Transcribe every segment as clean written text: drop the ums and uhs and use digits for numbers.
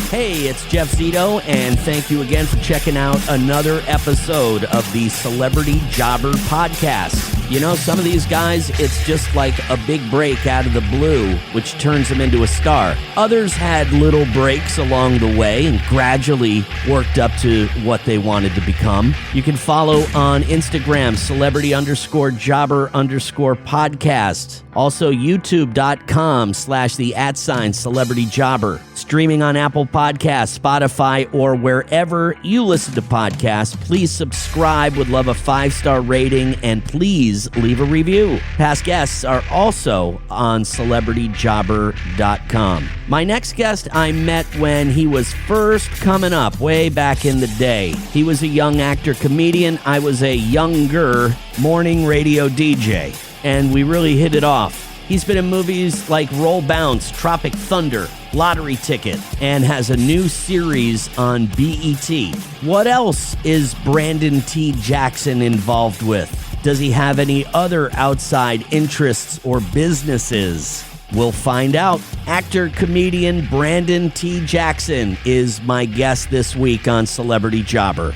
Hey, it's Jeff Zito, and thank you again for checking out another episode of the Celebrity Jobber Podcast. You know, some of these guys, it's just like a big break out of the blue, which turns them into a star. Others had little breaks along the way and gradually worked up to what they wanted to become. You can follow on Instagram, celebrity_jobber_podcast. Also, youtube.com/the@celebrityjobber. Streaming on Apple Podcasts, Spotify, or wherever you listen to podcasts. Please subscribe. Would love a 5-star rating, and please leave a review. Past guests are also on celebrityjobber.com. My next guest I met when he was first coming up way back in the day. He was a young actor-comedian. I was a younger morning radio DJ, and we really hit it off. He's been in movies like Roll Bounce, Tropic Thunder, Lottery Ticket, and has a new series on BET. What else is Brandon T. Jackson involved with? Does he have any other outside interests or businesses? We'll find out. Actor-comedian Brandon T. Jackson is my guest this week on Celebrity Jobber.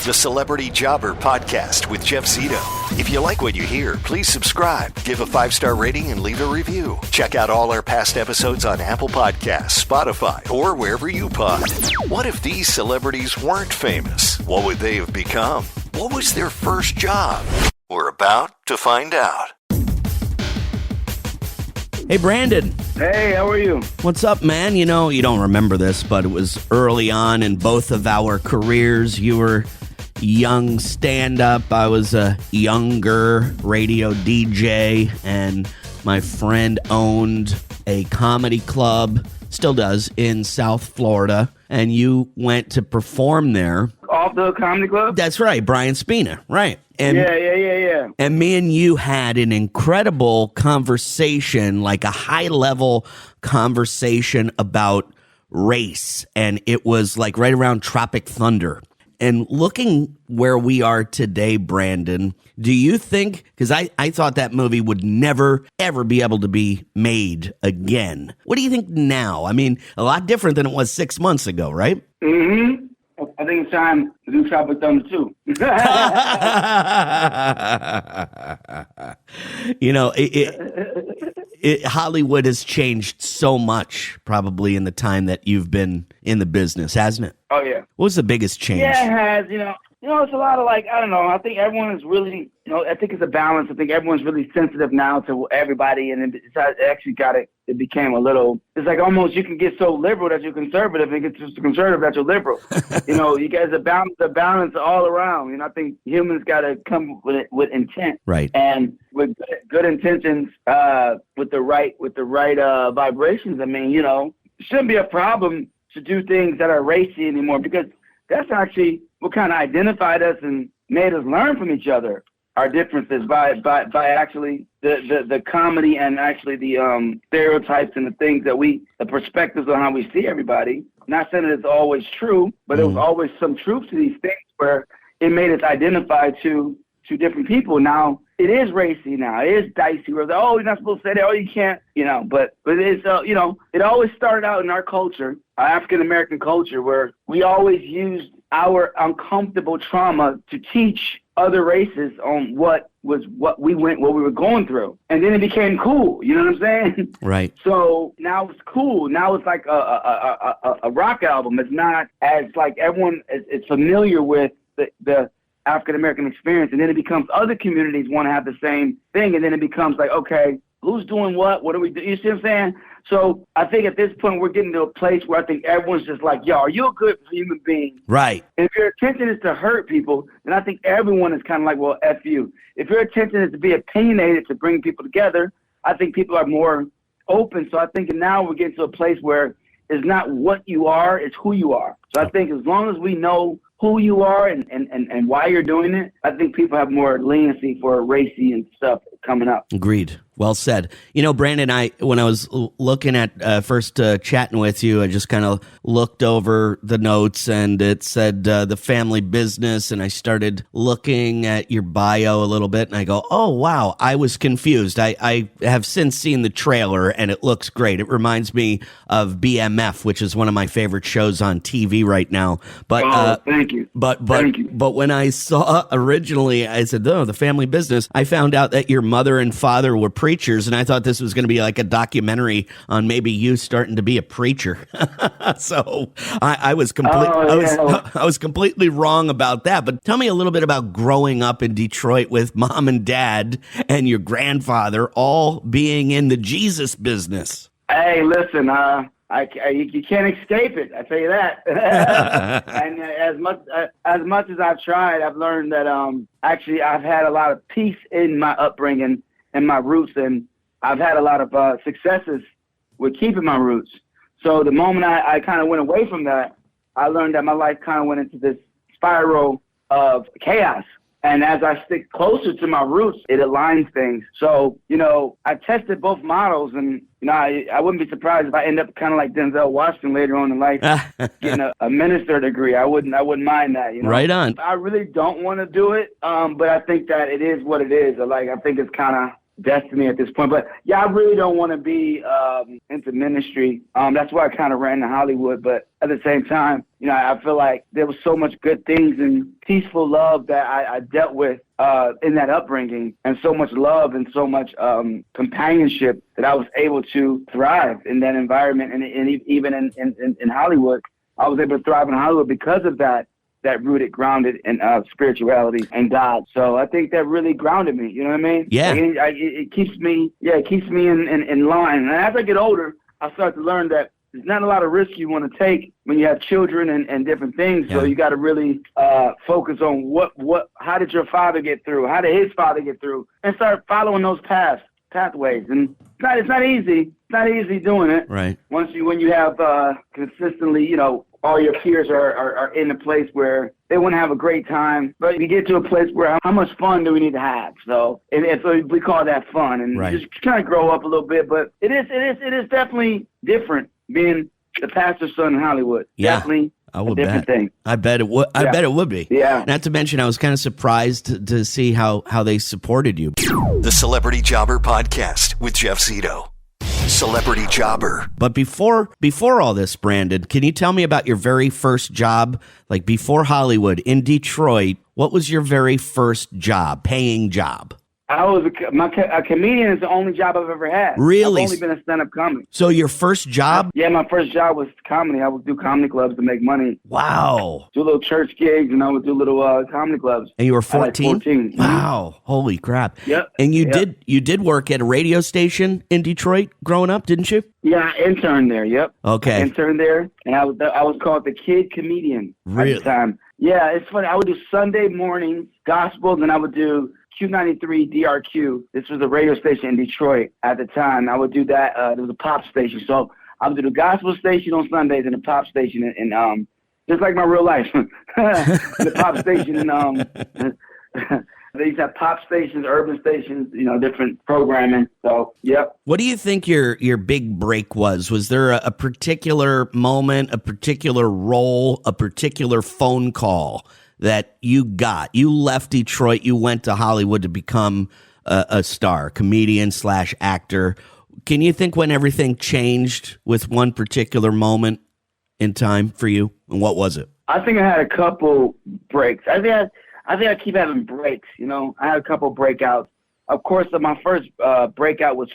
The Celebrity Jobber Podcast with Jeff Zito. If you like what you hear, please subscribe, give a 5-star rating, and leave a review. Check out all our past episodes on Apple Podcasts, Spotify, or wherever you pod. What if these celebrities weren't famous? What would they have become? What was their first job? We're about to find out. Hey, Brandon. Hey, how are you? What's up, man? You know, you don't remember this, but it was early on in both of our careers. You were young stand-up. I was a younger radio DJ, and my friend owned a comedy club, still does, in South Florida, and you went to perform there. Off the comedy club? That's right, Brian Spina, right. And, Yeah. And me and you had an incredible conversation, like a high-level conversation about race, and it was like right around Tropic Thunder. And looking where we are today, Brandon, do you think, because I thought that movie would never, ever be able to be made again. What do you think now? I mean, a lot different than it was 6 months ago, right? Mm-hmm. I think it's time to do Tropic Thunder too. You know, Hollywood has changed so much probably in the time that you've been in the business, hasn't it? Oh, yeah. What was the biggest change? Yeah, it has. You know, it's a lot of I don't know. I think everyone is really, I think it's a balance. I think everyone's really sensitive now to everybody, and it actually it became a little, it's like almost you can get so liberal that you're conservative and get so conservative that you're liberal. You guys are balance all around. I think humans got to come with intent. Right. And with good intentions, with the right vibrations, I mean, it shouldn't be a problem to do things that are racy anymore, because that's actually what kind of identified us and made us learn from each other, our differences, by actually the comedy and actually the stereotypes and the things that the perspectives on how we see everybody. Not saying that it's always true, but there was always some truth to these things where it made us identify to different people. Now it is racy. Now it is dicey. Where you're not supposed to say that. Oh, you can't. But it's it always started out in our culture, our African American culture, where we always used our uncomfortable trauma to teach other races on what we were going through, and then it became cool. You know what I'm saying? Right. So now it's cool. Now it's like a rock album. It's not as like everyone is familiar with the African American experience, and then it becomes other communities want to have the same thing, and then it becomes like, okay, who's doing what? What do we do? You see what I'm saying? So I think at this point we're getting to a place where I think everyone's just like, yo, are you a good human being? Right. And if your intention is to hurt people, then I think everyone is kind of like, well, F you. If your intention is to be opinionated, to bring people together, I think people are more open. So I think now we're getting to a place where it's not what you are, it's who you are. So I think as long as we know who you are and why you're doing it, I think people have more leniency for racy and stuff coming up. Agreed. Well said. Brandon, when I was looking at first chatting with you, I just kind of looked over the notes and it said the family business, and I started looking at your bio a little bit, and I go, oh, wow, I was confused. I have since seen the trailer, and it looks great. It reminds me of BMF, which is one of my favorite shows on TV right now. But thank you. Thank you. But when I saw originally, I said, oh, the family business, I found out that your mother and father were preachers, and I thought this was going to be like a documentary on maybe you starting to be a preacher. So I was I was completely wrong about that. But tell me a little bit about growing up in Detroit with mom and dad and your grandfather all being in the Jesus business. Hey, listen, you can't escape it. I tell you that. And as much as I've tried, I've learned that actually I've had a lot of peace in my upbringing and my roots, and I've had a lot of successes with keeping my roots. So the moment I kind of went away from that, I learned that my life kind of went into this spiral of chaos. And as I stick closer to my roots, it aligns things. So, I tested both models, and, I wouldn't be surprised if I end up kind of like Denzel Washington later on in life, getting a minister degree. I wouldn't mind that, Right on. I really don't want to do it, but I think that it is what it is. I think it's kind of destiny at this point. But yeah, I really don't want to be into ministry. That's why I kind of ran to Hollywood. But at the same time, I feel like there was so much good things and peaceful love that I dealt with in that upbringing, and so much love and so much companionship that I was able to thrive in that environment. And even in Hollywood, I was able to thrive in Hollywood because of that rooted, grounded in spirituality and God. So I think that really grounded me. You know what I mean? Yeah. It keeps me in line. And as I get older, I start to learn that there's not a lot of risk you want to take when you have children and different things. Yeah. So you got to really focus on how did your father get through? How did his father get through? And start following those pathways. And it's not easy. It's not easy doing it. Right. When you have consistently, all your peers are in a place where they want to have a great time, but you get to a place where how much fun do we need to have? So, and so we call that fun, and right. Just kind of grow up a little bit. But it is definitely different being the pastor's son in Hollywood. Yeah. Definitely. I would bet. Thing. I bet it would. I bet it would be. Yeah. Not to mention, I was kind of surprised to see how they supported you. The Celebrity Jobber Podcast with Jeff Zito. Celebrity Jobber. But before all this, Brandon, can you tell me about your very first job, like before Hollywood in Detroit? What was your very first job, paying job? I was a comedian is the only job I've ever had. Really? I've only been a stand-up comic. So your first job? Yeah, my first job was comedy. I would do comedy clubs to make money. Wow. Do little church gigs, and I would do little comedy clubs. And you were 14? 14. Wow. Holy crap. Yep. And you did work at a radio station in Detroit growing up, didn't you? Yeah, I interned there. Yep. Okay. I interned there, and I was called the Kid Comedian really? At the time. Yeah, it's funny. I would do Sunday mornings, gospel, then I would do Q93 DRQ. This was a radio station in Detroit at the time. I would do that. There was a pop station. So I would do the gospel station on Sundays and the pop station and just like my real life. The pop station and they used to have pop stations, urban stations, different programming. So, yep. What do you think your big break was? Was there a particular moment, a particular role, a particular phone call that you got? You left Detroit, you went to Hollywood to become a star, comedian / actor. Can you think when everything changed with one particular moment in time for you? And what was it? I think I had a couple breaks. I think I keep having breaks, I had a couple breakouts. Of course, my first breakout was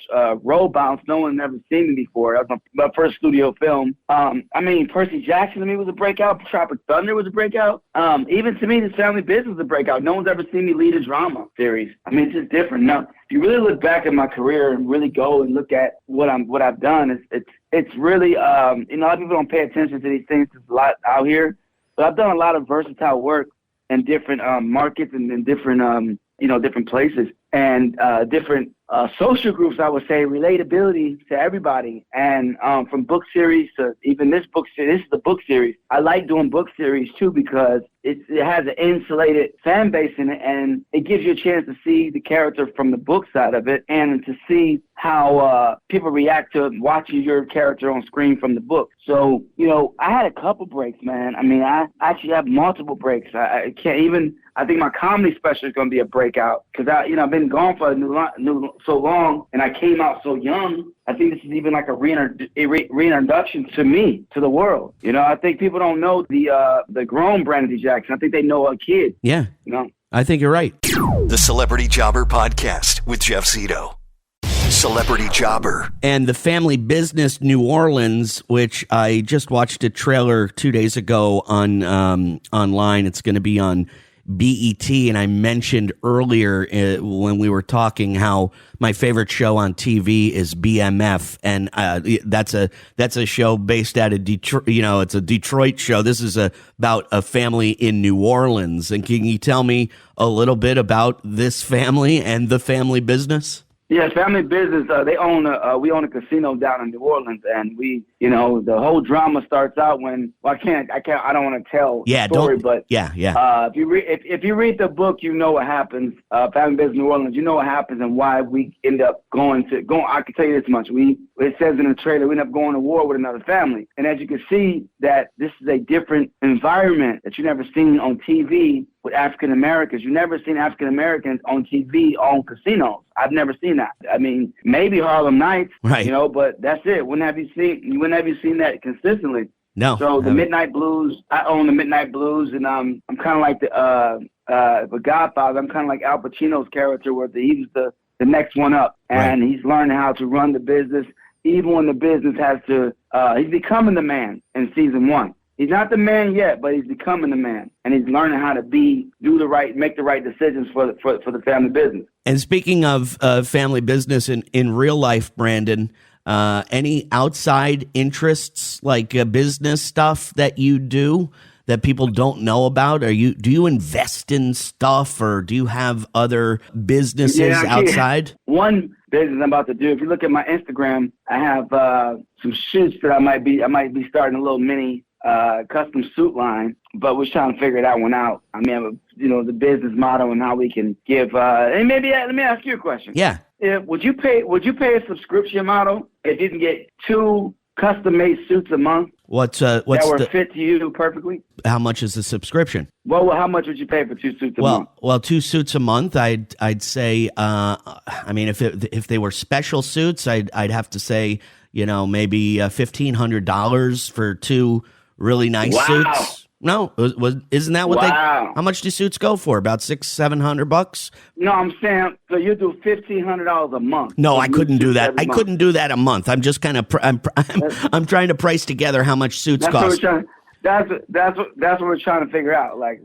Roll Bounce. No one had ever seen me before. That was my first studio film. Percy Jackson to me was a breakout. Tropic Thunder was a breakout. Even to me, This Family Business was a breakout. No one's ever seen me lead a drama series. It's just different. Now, if you really look back at my career and really go and look at what I've done, it's really a lot of people don't pay attention to these things. There's a lot out here, but I've done a lot of versatile work in different markets and in different different places and different social groups, I would say, relatability to everybody. And from book series to even this book series, this is the book series. I like doing book series too because it has an insulated fan base in it, and it gives you a chance to see the character from the book side of it, and to see how people react to watching your character on screen from the book. So, I had a couple breaks, man. I mean, I actually have multiple breaks. I can't even. I think my comedy special is going to be a breakout because I've been gone for so long, and I came out so young. I think this is even like a reintroduction to me, to the world. I think people don't know the grown Brandon D. Jackson. I think they know a kid. Yeah. I think you're right. The Celebrity Jobber Podcast with Jeff Zito. Celebrity Jobber. And the Family Business New Orleans, which I just watched a trailer 2 days ago on online. It's going to be on BET, and I mentioned earlier when we were talking how my favorite show on TV is BMF, and that's a show based out of Detroit. It's a Detroit show. This is about a family in New Orleans. And can you tell me a little bit about this family and the family business? Yes, family business. We own a casino down in New Orleans, and the whole drama starts out when I don't want to tell the story, but if you read the book, you know what happens. Family Business New Orleans, you know what happens and why we end up going. I can tell you this much: it says in the trailer, we end up going to war with another family, and as you can see, that this is a different environment that you've never seen on TV. With African Americans, you've never seen African Americans on TV on casinos. I've never seen that. I mean, maybe Harlem Nights, right? But that's it. When have you seen that consistently? No. So the Midnight Blues, I own the Midnight Blues, and I'm kind of like the Godfather. I'm kind of like Al Pacino's character, where he was the next one up, and he's learning how to run the business, even when the business has to. He's becoming the man in season 1. He's not the man yet, but he's becoming the man, and he's learning how to make the right decisions for the family business. And speaking of family business in real life, Brandon, any outside interests like business stuff that you do that people don't know about? Do you invest in stuff, or do you have other businesses outside? One business I'm about to do. If you look at my Instagram, I have some shoots that I might be starting a little mini custom suit line, but we're trying to figure that one out. I mean, the business model and how we can give. And maybe let me ask you a question. Yeah. Would you pay a subscription model if you can get 2 custom-made suits a month? What's that were fit to you perfectly? How much is the subscription? Well, how much would you pay for 2 suits a month? Well, 2 suits a month, I'd say. I mean, if they were special suits, I'd have to say, maybe $1,500 for 2 really nice suits. No, isn't that what how much do suits go for? About $600-$700? No, I'm saying, so you do $1,500 a month. No, I couldn't do that. I couldn't do that a month. I'm just kind of, I'm trying to price together how much suits cost. That's what we're trying to figure out. Like,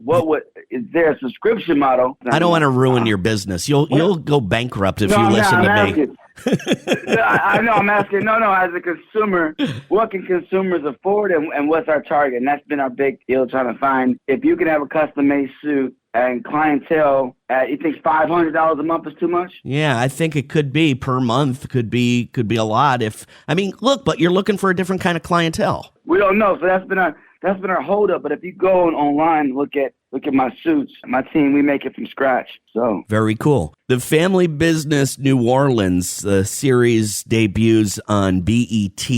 is there a subscription model? I don't want to ruin your business. You'll go bankrupt if you listen to me. I know. I'm asking. No. As a consumer, what can consumers afford, and what's our target? And that's been our big deal, trying to find if you can have a custom-made suit and clientele. You think $500 a month is too much? Yeah, I think it could be per month. Could be a lot. But you're looking for a different kind of clientele. We don't know. So that's been our holdup. But if you go online, look at my suits, my team, we make it from scratch. So very cool. The Family Business New Orleans, the series debuts on BET.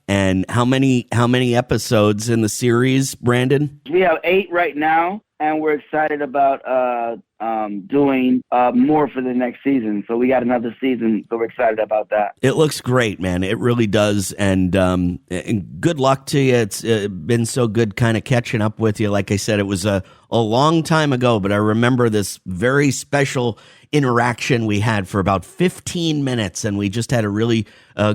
And how many episodes in the series, Brandon? We have 8 right now, and we're excited about doing more for the next season. So we got another season, so we're excited about that. It looks great, man. It really does. And good luck to you. It's been so good kind of catching up with you. Like I said, it was a long time ago, but I remember this very special interaction we had for about 15 minutes, and we just had a really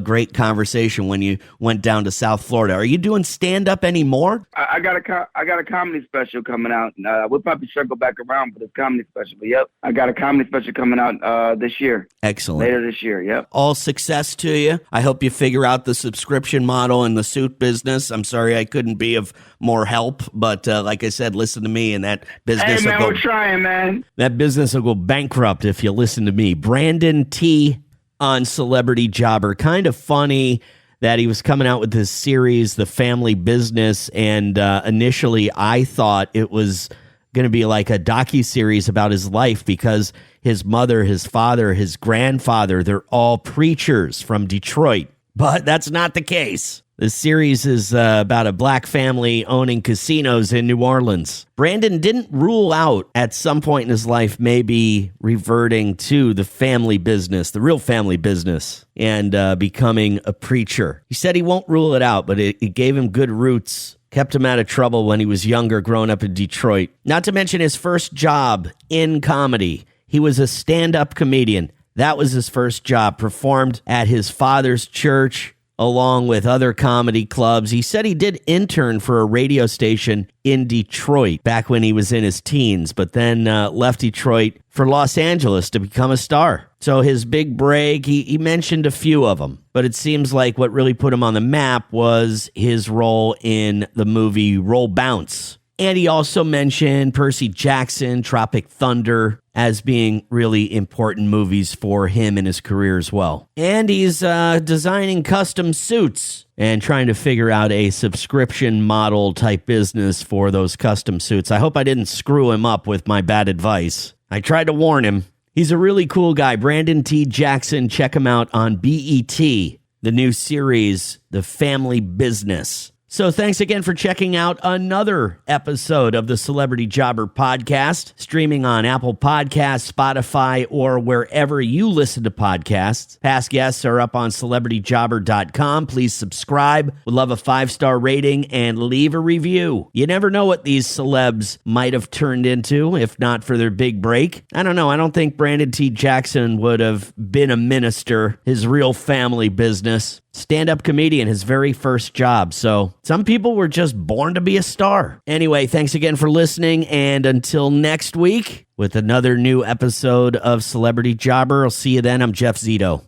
great conversation when you went down to South Florida. Are you doing stand-up anymore? I got a comedy special coming out. We'll probably circle back around for this comedy special, but yep, I got a comedy special coming out this year. Excellent. Later this year, yep. All success to you. I hope you figure out the subscription model and the suit business. I'm sorry I couldn't be of more help, but like I said, listen to me, and that business we're trying, man. That business will go bankrupt if you listen to me. Brandon T. on Celebrity Jobber. Kind of funny that he was coming out with this series, The Family Business, and initially I thought it was going to be like a docuseries about his life because his mother, his father, his grandfather, they're all preachers from Detroit. But that's not the case. The series is about a black family owning casinos in New Orleans. Brandon didn't rule out at some point in his life maybe reverting to the family business, the real family business, and becoming a preacher. He said he won't rule it out, but it gave him good roots, kept him out of trouble when he was younger growing up in Detroit. Not to mention his first job in comedy. He was a stand-up comedian. That was his first job, performed at his father's church along with other comedy clubs. He said he did intern for a radio station in Detroit back when he was in his teens, but then left Detroit for Los Angeles to become a star. So his big break, he mentioned a few of them, but it seems like what really put him on the map was his role in the movie Roll Bounce. And he also mentioned Percy Jackson, Tropic Thunder as being really important movies for him in his career as well. And he's designing custom suits and trying to figure out a subscription model type business for those custom suits. I hope I didn't screw him up with my bad advice. I tried to warn him. He's a really cool guy. Brandon T. Jackson. Check him out on BET, the new series, The Family Business. So thanks again for checking out another episode of the Celebrity Jobber Podcast, streaming on Apple Podcasts, Spotify, or wherever you listen to podcasts. Past guests are up on CelebrityJobber.com. Please subscribe. Would love a 5-star rating and leave a review. You never know what these celebs might have turned into if not for their big break. I don't know. I don't think Brandon T. Jackson would have been a minister, his real family business. Stand-up comedian, his very first job. So some people were just born to be a star. Anyway, thanks again for listening. And until next week with another new episode of Celebrity Jobber, I'll see you then. I'm Jeff Zito.